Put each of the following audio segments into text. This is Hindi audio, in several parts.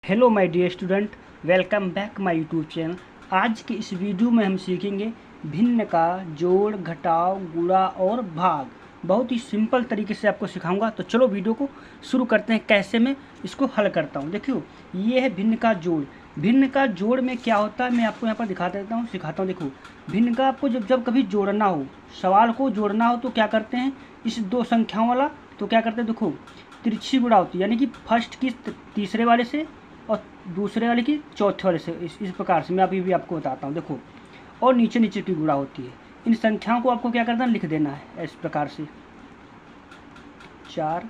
Hello my dear student, welcome back my YouTube channel. आज के इस वीडियो में हम सीखेंगे भिन्न का जोड़, घटाव, गुणा और भाग। बहुत ही सिंपल तरीके से आपको सिखाऊंगा। तो चलो वीडियो को शुरू करते हैं। कैसे मैं इसको हल करता हूं। देखियो, ये है भिन्न का जोड़। भिन्न का जोड़ में क्या होता है मैं आपको यहाँ पर दिखा देता हूँ, सिखाता हूँ। देखो, भिन्न का आपको जब कभी जोड़ना हो, सवाल को जोड़ना हो तो क्या करते हैं, इस दो संख्याओं वाला तो क्या करते हैं, देखो तिरछी गुणा होती है, यानी कि फर्स्ट की तीसरे वाले से और दूसरे वाले की चौथे वाले से। इस प्रकार से मैं अभी भी आपको बताता हूँ। देखो, और नीचे नीचे की गुणा होती है। इन संख्याओं को आपको क्या करना है, लिख देना है इस प्रकार से 4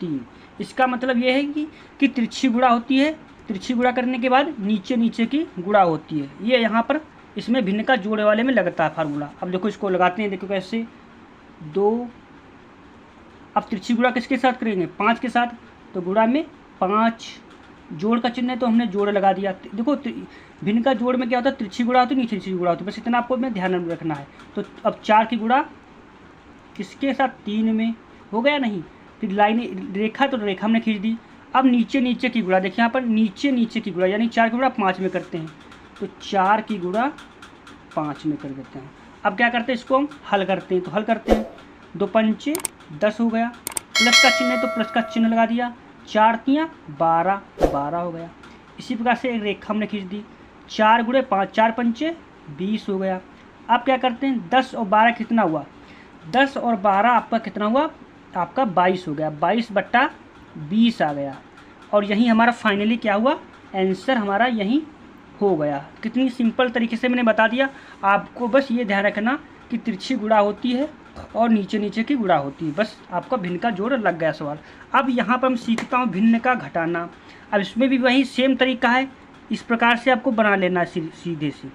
3। इसका मतलब ये है कि तिरछी गुणा होती है। तिरछी गुणा करने के बाद नीचे नीचे की गुणा होती है। ये यहाँ पर इसमें भिन्न का जोड़े वाले में लगता है फार्मूला। अब देखो इसको लगाते हैं। देखो कैसे, 2। अब तिरछी गुणा किसके साथ करेंगे, 5 के साथ। तो गुणा में 5, जोड़ का चिन्ह है तो हमने जोड़ लगा दिया। देखो, भिन्न का जोड़ में क्या होता है, तिरछी गुणा होती है, नीचे नीचे गुणा होती है। बस इतना आपको में ध्यान में रखना है। तो अब 4 की गुणा किसके साथ, 3 में। हो गया नहीं, फिर लाइन रेखा, तो रेखा हमने खींच दी। अब नीचे नीचे की गुणा, देखिए यहाँ पर नीचे नीचे की गुणा, यानी 4 की गुणा 5 में करते हैं। तो 4 की गुणा 5 में कर देते हैं। अब क्या करते हैं, इसको हम हल करते हैं। तो हल करते हैं, 2 पंचे 10 हो गया। प्लस का चिन्ह है तो प्लस का चिन्ह लगा दिया। 4 तियाँ 12, 12 हो गया। इसी प्रकार से एक रेखा हमने खींच दी। 4 गुणे 5, 4 पंचे 20 हो गया। अब क्या करते हैं, 10 और 12 कितना हुआ, 10 और 12 आपका कितना हुआ, आपका 22 हो गया। 22/20 आ गया। और यही हमारा फाइनली क्या हुआ, आंसर हमारा यही हो गया। कितनी सिंपल तरीके से मैंने बता दिया। आपको बस ये ध्यान रखना कि तिरछी गुणा होती है और नीचे नीचे की गुणा होती है। बस आपका भिन्न का जोड़ लग गया सवाल। अब यहाँ पर हम सीखता हूँ भिन्न का घटाना। अब इसमें भी वही सेम तरीका है। इस प्रकार से आपको बना लेना, सीधे से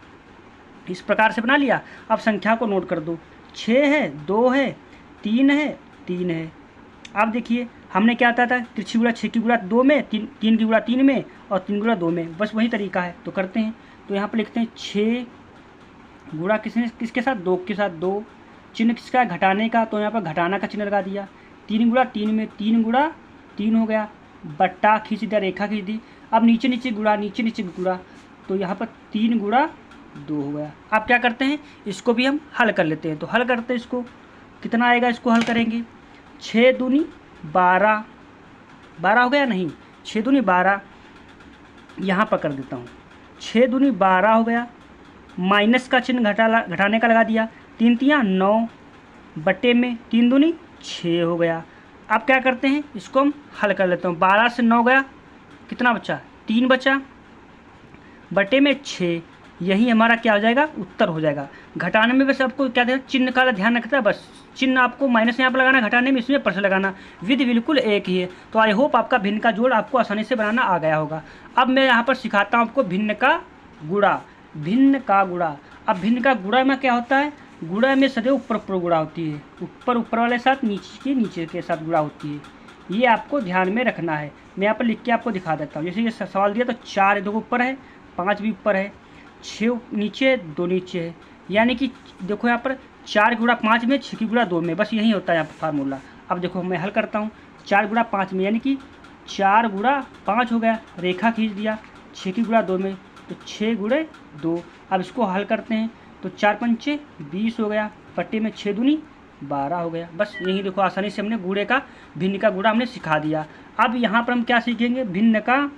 इस प्रकार से बना लिया। अब संख्या को नोट कर दो, 6 है, 2 है, 3 है, 3 है। अब देखिए हमने क्या आता था, तिरछी गुणा 6 की गुणा 2 में, 3 की गुणा 3 में और 3 गुणा 2 में। बस वही तरीका है। तो करते हैं, तो यहाँ पर लिखते हैं 6 गुणा किसके साथ, 2 के साथ। 2 चिन्ह किसका है, घटाने का, तो यहाँ पर घटाना का चिन्ह लगा दिया। 3 गुणा 3 में 3 गुणा 3 हो गया। बट्टा खींच दिया, रेखा खींच दी। अब नीचे नीचे गुणा, नीचे नीचे गुणा, तो यहाँ पर 3 गुणा 2 हो गया। अब क्या करते हैं, इसको भी हम हल कर लेते हैं। तो हल करते हैं, इसको कितना आएगा, इसको हल करेंगे। 6 दूनी 12, 12 हो गया नहीं, 6 दूनी 12 यहाँ पर कर देता हूँ। 6 दूनी 12 हो गया। माइनस का चिन्ह घटाने का लगा दिया। 3 तियाँ 9 बटे में 3 दूनी 6 हो गया। अब क्या करते हैं, इसको हम हल कर लेते हैं। 12 से 9 गया, कितना बचा, 3 बचा, बटे में 6। यही हमारा क्या हो जाएगा, उत्तर हो जाएगा। घटाने में बस आपको क्या देना, चिन्ह का ध्यान रखता है। बस चिन्ह आपको माइनस यहाँ पर लगाना, घटाने में इसमें प्लस लगाना, विधि बिल्कुल एक ही है। तो आई होप आपका भिन्न का जोड़ आपको आसानी से बनाना आ गया होगा। अब मैं यहाँ पर सिखाता हूँ आपको भिन्न का गुणा। भिन्न का गुणा, अब भिन्न का गुणा में क्या होता है, गुणा में सदैव ऊपर ऊपर गुणा होती है। ऊपर वाले साथ नीचे के साथ गुणा होती है। ये आपको ध्यान में रखना है। मैं यहाँ पर लिख के आपको दिखा देता हूँ। जैसे ये सवाल दिया तो 4 देखो ऊपर है, 5 भी ऊपर है, 6 नीचे, 2 नीचे है। यानी कि देखो यहाँ पर 4 गुणा 5 में, 6 की गुणा 2 में। बस यही होता है यहाँ पर फार्मूला। अब देखो मैं हल करता हूँ। 4 गुणा 5 में, यानी कि 4 गुणा 5 हो गया। रेखा खींच दिया। 6 की गुणा 2 में, तो 6 गुणे 2। अब इसको हल करते हैं, तो 4 पंचे 20 हो गया, बट्टे में 6 दूनी 12 हो गया। बस यही देखो, आसानी से हमने भिन्न का गुणा हमने सिखा दिया। अब यहाँ पर हम क्या सीखेंगे, भिन्न का,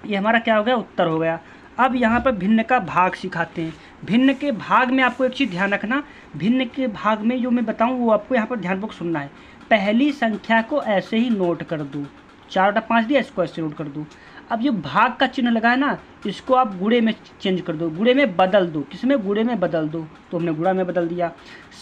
ये हमारा क्या हो गया, उत्तर हो गया। अब यहाँ पर भिन्न का भाग सिखाते हैं। भिन्न के भाग में आपको एक चीज़ ध्यान रखना, भिन्न के भाग में जो मैं बताऊँ वो आपको यहाँ पर ध्यानपूर्वक सुनना है। पहली संख्या को ऐसे ही नोट कर दो, 4/5 दिया, इसको ऐसे नोट कर दो। अब ये भाग का चिन्ह लगा है ना, इसको आप गुणे में चेंज कर दो, गुणे में बदल दो। किसमें, गुणे में बदल दो। तो हमने गुणा में बदल दिया।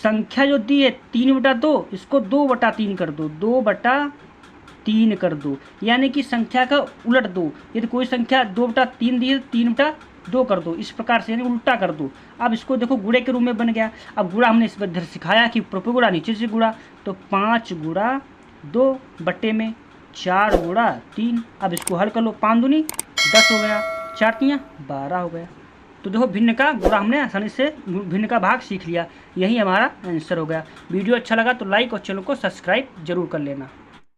संख्या जो दी है 3/2, इसको 2/3 कर दो, 2/3 कर दो। यानी कि संख्या का उलट दो। यदि कोई संख्या 2/3 दी है, 3/2 कर दो। इस प्रकार से यानी उल्टा कर दो। अब इसको देखो गुणे के रूप में बन गया। अब गुणा हमने इस पर सिखाया कि ऊपर गुणा नीचे से गुणा, तो 5 गुणा 2 बटे में 4 गुणा 3। अब इसको हल कर लो, 5 दूनी 10 हो गया, 4 तियाँ 12 हो गया। तो देखो भिन्न का गुणा हमने आसानी से भिन्न का भाग सीख लिया। यही हमारा आंसर हो गया। वीडियो अच्छा लगा तो लाइक और चैनल को सब्सक्राइब जरूर कर लेना।